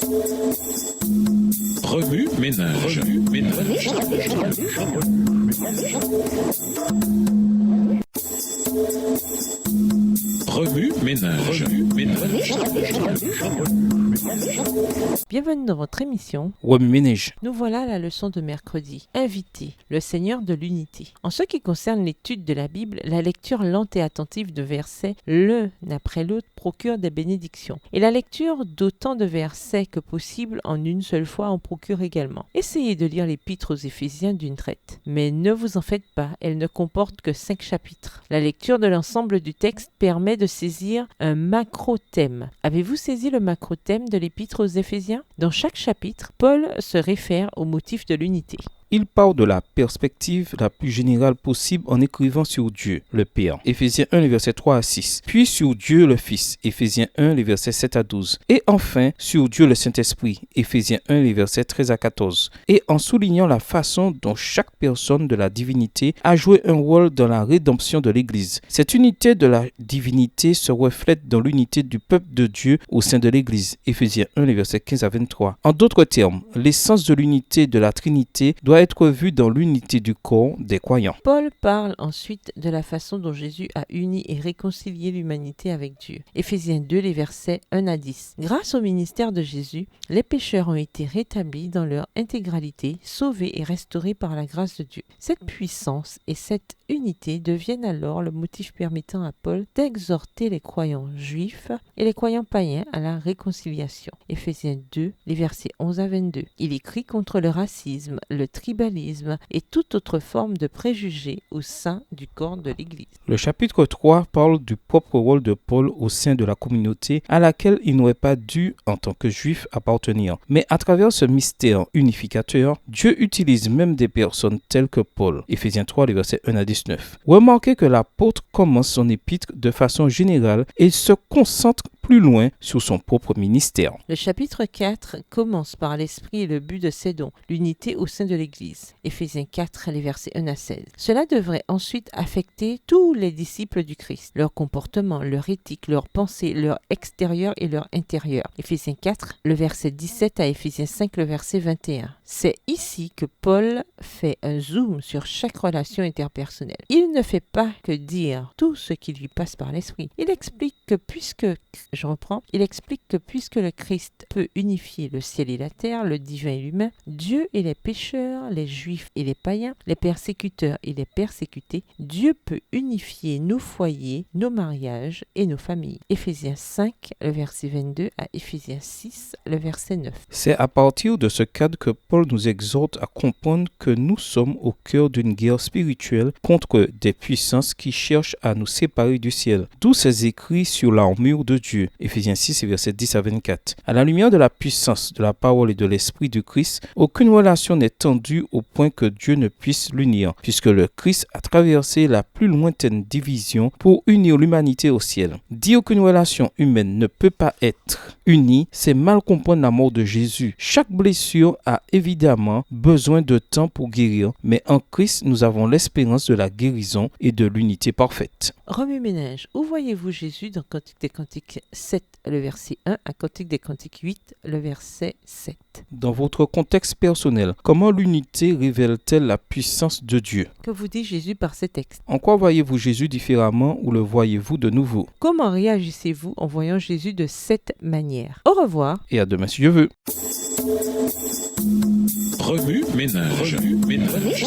Remue ménage. Remue ménage. Bienvenue dans votre émission. Remue ménage. Nous voilà à la leçon de mercredi. Invité, le Seigneur de l'unité. En ce qui concerne l'étude de la Bible, la lecture lente et attentive de versets l'un après l'autre procure des bénédictions. Et la lecture d'autant de versets que possible en une seule fois en procure également. Essayez de lire l'épître aux Éphésiens d'une traite. Mais ne vous en faites pas, elle ne comporte que 5 chapitres. La lecture de l'ensemble du texte permet de saisir un macro-thème. Avez-vous saisi le macro-thème de l'épître aux Éphésiens? Dans chaque chapitre, Paul se réfère au motif de l'unité. Il part de la perspective la plus générale possible en écrivant sur Dieu, le Père, Éphésiens 1, les versets 3 à 6, puis sur Dieu le Fils, Éphésiens 1, les versets 7 à 12, et enfin sur Dieu le Saint-Esprit, Éphésiens 1, les versets 13 à 14, et en soulignant la façon dont chaque personne de la divinité a joué un rôle dans la rédemption de l'Église. Cette unité de la divinité se reflète dans l'unité du peuple de Dieu au sein de l'Église, Éphésiens 1, les versets 15 à 23. En d'autres termes, l'essence de l'unité de la Trinité doit être vue dans l'unité du corps des croyants. Paul parle ensuite de la façon dont Jésus a uni et réconcilié l'humanité avec Dieu. Éphésiens 2, les versets 1 à 10. Grâce au ministère de Jésus, les pécheurs ont été rétablis dans leur intégralité, sauvés et restaurés par la grâce de Dieu. Cette puissance et cette unité deviennent alors le motif permettant à Paul d'exhorter les croyants juifs et les croyants païens à la réconciliation. Éphésiens 2, les versets 11 à 22. Il écrit contre le racisme, le tribalisme et toute autre forme de préjugés au sein du corps de l'Église. Le chapitre 3 parle du propre rôle de Paul au sein de la communauté à laquelle il n'aurait pas dû, en tant que juif, appartenir. Mais à travers ce mystère unificateur, Dieu utilise même des personnes telles que Paul. Éphésiens 3, les versets 1 à 19. Remarquez que l'apôtre commence son épître de façon générale et se concentre plus loin sur son propre ministère. Le chapitre 4 commence par l'esprit et le but de ses dons, l'unité au sein de l'Église. Éphésiens 4, les versets 1 à 16. Cela devrait ensuite affecter tous les disciples du Christ, leur comportement, leur éthique, leur pensée, leur extérieur et leur intérieur. Éphésiens 4, le verset 17 à Éphésiens 5, le verset 21. C'est ici que Paul fait un zoom sur chaque relation interpersonnelle. Il ne fait pas que dire tout ce qui lui passe par l'esprit. Il explique que puisque le Christ peut unifier le ciel et la terre, le divin et l'humain, Dieu et les pécheurs, les juifs et les païens, les persécuteurs et les persécutés, Dieu peut unifier nos foyers, nos mariages et nos familles. Éphésiens 5, le verset 22 à Éphésiens 6, le verset 9. C'est à partir de ce cadre que Paul nous exhorte à comprendre que nous sommes au cœur d'une guerre spirituelle contre des puissances qui cherchent à nous séparer du ciel. D'où ces écrits sur l'armure de Dieu, Éphésiens 6, versets 10 à 24. À la lumière de la puissance de la parole et de l'esprit du Christ, aucune relation n'est tendue au point que Dieu ne puisse l'unir, puisque le Christ a traversé la plus lointaine division pour unir l'humanité au ciel. Dire qu'une relation humaine ne peut pas être unie, c'est mal comprendre la mort de Jésus. Chaque blessure a évidemment besoin de temps pour guérir, mais en Christ, nous avons l'espérance de la guérison et de l'unité parfaite. Remue ménage, où voyez-vous Jésus dans Cantique des Cantiques 7, le verset 1 à Cantique des Cantiques 8, le verset 7? Dans votre contexte personnel, comment l'unité révèle-t-elle la puissance de Dieu? Que vous dit Jésus par ces textes? En quoi voyez-vous Jésus différemment ou le voyez-vous de nouveau? Comment réagissez-vous en voyant Jésus de cette manière? Au revoir. Et à demain si Dieu veut. Remue ménage. Remue ménage.